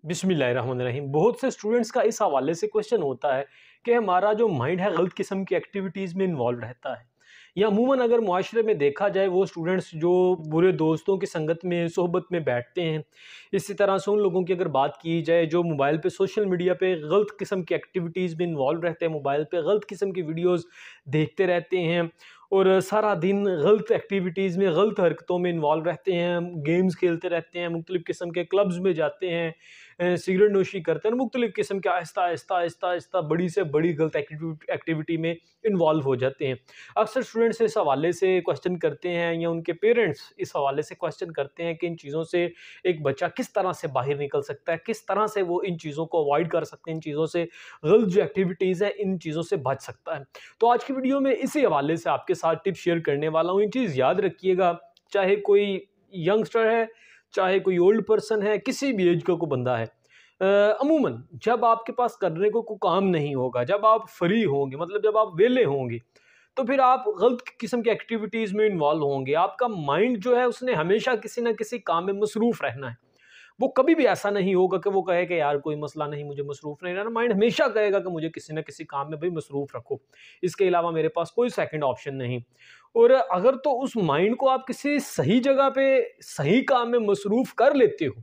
बिस्मिल्लाहिर्रहमानिर्रहीम। बहुत से स्टूडेंट्स का इस हवाले से क्वेश्चन होता है कि हमारा जो माइंड है गलत किस्म की एक्टिविटीज़ में इन्वॉल्व रहता है, या अमूमन अगर मुआशरे में देखा जाए वो स्टूडेंट्स जो बुरे दोस्तों की संगत में सोहबत में बैठते हैं। इसी तरह से उन लोगों की अगर बात की जाए जो मोबाइल पे सोशल मीडिया पे गलत किस्म की एक्टिविटीज़ में इन्वॉल्व रहते हैं, मोबाइल पे गलत किस्म की वीडियोज़ देखते रहते हैं और सारा दिन गलत एक्टिविटीज़ में गलत हरकतों में इन्वॉल्व रहते हैं, गेम्स खेलते रहते हैं, मुख्तलिफ़ किस्म के क्लब्स में जाते हैं, सिगरेट नोशी करते हैं, मुख्तलिफ़ किस्म के आहिस्ता आहिस्ता आहिस्ता आहिस्ता बड़ी से बड़ी गलत एक्टिविटी में इन्वॉल्व हो जाते हैं। अक्सर स्टूडेंट्स इस हवाले से क्वेश्चन करते हैं या उनके पेरेंट्स इस हवाले से क्वेश्चन करते हैं कि इन चीज़ों से एक बच्चा किस तरह से बाहर निकल सकता है, किस तरह से वो इन चीज़ों को अवॉइड कर सकते हैं, इन चीज़ों से गलत जो एक्टिविटीज़ हैं इन चीज़ों से बच सकता है। तो आज की वीडियो में इसी हवाले से आपके साथ टिप्स शेयर करने वाला हूँ। ये चीज़ याद रखिएगा, चाहे कोई यंगस्टर है, चाहे कोई ओल्ड पर्सन है, किसी भी एज का कोई बंदा है, अमूमन जब आपके पास करने को कोई काम नहीं होगा, जब आप फ्री होंगे, मतलब जब आप वेले होंगे, तो फिर आप गलत किस्म की एक्टिविटीज़ में इन्वॉल्व होंगे। आपका माइंड जो है उसने हमेशा किसी ना किसी काम में मसरूफ़ रहना है। वो कभी भी ऐसा नहीं होगा कि वो कहे कि यार कोई मसला नहीं, मुझे मसरूफ़ नहीं रहना। माइंड हमेशा कहेगा कि मुझे किसी न किसी काम में भाई मसरूफ़ रखो, इसके अलावा मेरे पास कोई सेकंड ऑप्शन नहीं। और अगर तो उस माइंड को आप किसी सही जगह पे सही काम में मसरूफ़ कर लेते हो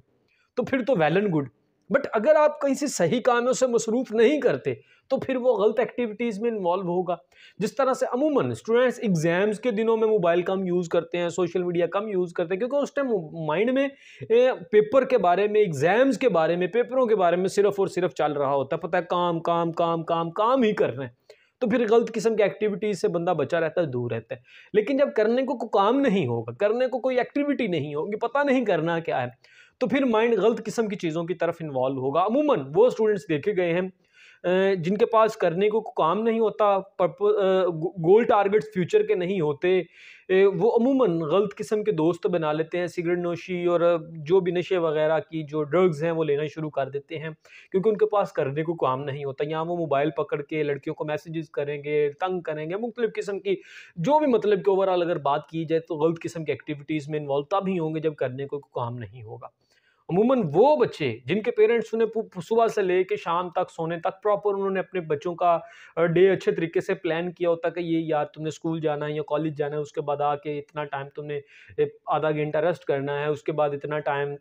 तो फिर तो वेल एंड गुड। बट अगर आप कहीं से सही कामों से मसरूफ़ नहीं करते तो फिर वो गलत एक्टिविटीज़ में इन्वॉल्व होगा। जिस तरह से अमूमन स्टूडेंट्स एग्जाम्स के दिनों में मोबाइल कम यूज़ करते हैं, सोशल मीडिया कम यूज़ करते हैं, क्योंकि उस टाइम माइंड में पेपर के बारे में, एग्जाम्स के बारे में, पेपरों के बारे में सिर्फ और सिर्फ चल रहा होता है। पता है काम काम काम काम काम ही कर रहे हैं, तो फिर गलत किस्म की एक्टिविटीज़ से बंदा बचा रहता है, दूर रहता है। लेकिन जब करने को कोई काम नहीं होगा, करने को कोई एक्टिविटी नहीं होगी, पता नहीं करना क्या है, तो फिर माइंड गलत किस्म की चीज़ों की तरफ इन्वॉल्व होगा। अमूमन वो स्टूडेंट्स देखे गए हैं जिनके पास करने को काम नहीं होता, गोल टारगेट्स फ्यूचर के नहीं होते, वो अमूमन गलत किस्म के दोस्त बना लेते हैं, सिगरेट नोशी और जो भी नशे वगैरह की जो ड्रग्स हैं वो लेना शुरू कर देते हैं, क्योंकि उनके पास करने को काम नहीं होता। यहाँ वो मोबाइल पकड़ के लड़कियों को मैसेजेस करेंगे, तंग करेंगे, मुख्तलिफ़ किस्म की जो भी मतलब कि ओवरऑल अगर बात की जाए तो गलत किस्म की एक्टिविटीज़ में इन्वॉल्व तभी होंगे जब करने को काम नहीं होगा। अमूमन वो बच्चे जिनके पेरेंट्स उन्हें सुबह से लेके शाम तक सोने तक प्रॉपर उन्होंने अपने बच्चों का डे अच्छे तरीके से प्लान किया होता कि ये यार तुमने स्कूल जाना है या कॉलेज जाना है, उसके बाद आके इतना टाइम तुमने आधा घंटा रेस्ट करना है, उसके बाद इतना टाइम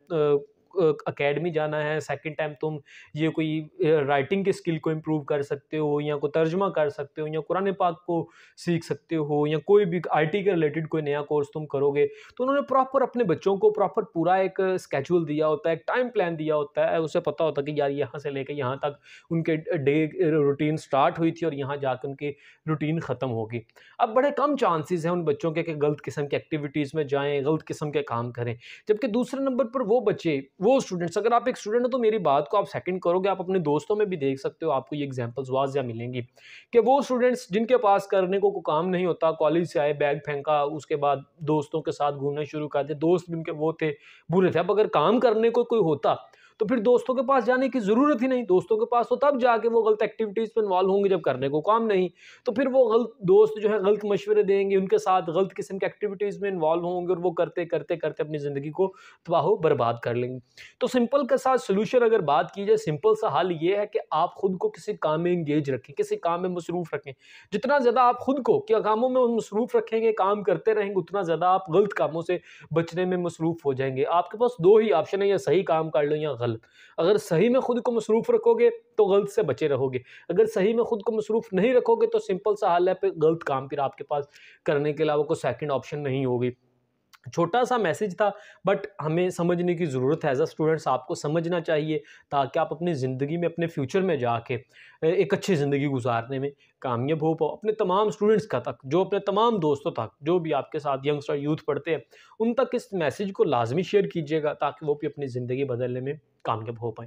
अकेडमी जाना है, सेकंड टाइम तुम ये कोई राइटिंग की स्किल को इम्प्रूव कर सकते हो, या कोई तर्जुमा कर सकते हो, या कुरान पाक को सीख सकते हो, या कोई भी आईटी के रिलेटेड कोई नया कोर्स तुम करोगे। तो उन्होंने प्रॉपर अपने बच्चों को प्रॉपर पूरा एक स्केड्यूल दिया होता है, एक टाइम प्लान दिया होता है। उसे पता होता है कि यार यहाँ से लेकर यहाँ तक उनके डे रूटीन स्टार्ट हुई थी और यहाँ जाकर उनकी रूटीन ख़त्म होगी। अब बड़े कम चांसेस हैं उन बच्चों के कि गलत किस्म की एक्टिविटीज़ में जाएँ, गलत किस्म के काम करें। जबकि दूसरे नंबर पर वो बच्चे, वो स्टूडेंट्स, अगर आप एक स्टूडेंट हो तो मेरी बात को आप सेकंड करोगे, आप अपने दोस्तों में भी देख सकते हो, आपको ये एग्जांपल्स वाज़िया मिलेंगी कि वो स्टूडेंट्स जिनके पास करने को कोई काम नहीं होता, कॉलेज से आए, बैग फेंका, उसके बाद दोस्तों के साथ घूमना शुरू कर दिया, दोस्त भी उनके वो थे, बुरे थे। अब अगर काम करने को कोई होता तो फिर दोस्तों के पास जाने की ज़रूरत ही नहीं। दोस्तों के पास तो तब जाके वो गलत एक्टिविटीज़ में इन्वॉल्व होंगे जब करने को काम नहीं। तो फिर वो गलत दोस्त जो है गलत मशवरे देंगे, उनके साथ गलत किस्म की एक्टिविटीज़ में इन्वॉल्व होंगे और वो करते करते करते अपनी ज़िंदगी को तबाह बर्बाद कर लेंगे। तो सिंपल के साथ सोल्यूशन अगर बात की जाए, सिंपल सा हल ये है कि आप खुद को किसी काम में इंगेज रखें, किसी काम में मसरूफ़ रखें। जितना ज़्यादा आप खुद को क्या कामों में मसरूफ़ रखेंगे, काम करते रहेंगे, उतना ज़्यादा आप गलत कामों से बचने में मसरूफ़ हो जाएंगे। आपके पास दो ही ऑप्शन है, या सही काम कर लो या गलत। अगर सही में खुद को मसरूफ़ रखोगे तो गलत से बचे रहोगे, अगर सही में खुद को मसरूफ़ नहीं रखोगे तो सिंपल सा हल है, फिर गलत काम फिर आपके पास करने के अलावा कोई सेकंड ऑप्शन नहीं होगी। छोटा सा मैसेज था, बट हमें समझने की ज़रूरत है। एज अ स्टूडेंट्स आपको समझना चाहिए ताकि आप अपनी ज़िंदगी में, अपने फ्यूचर में जाके एक अच्छी ज़िंदगी गुजारने में कामयाब हो पाओ। अपने तमाम स्टूडेंट्स का तक, जो अपने तमाम दोस्तों तक, जो भी आपके साथ यंगस्टर यूथ पढ़ते हैं, उन तक इस मैसेज को लाजमी शेयर कीजिएगा ताकि वो भी अपनी ज़िंदगी बदलने में कामयाब हो पाएँ।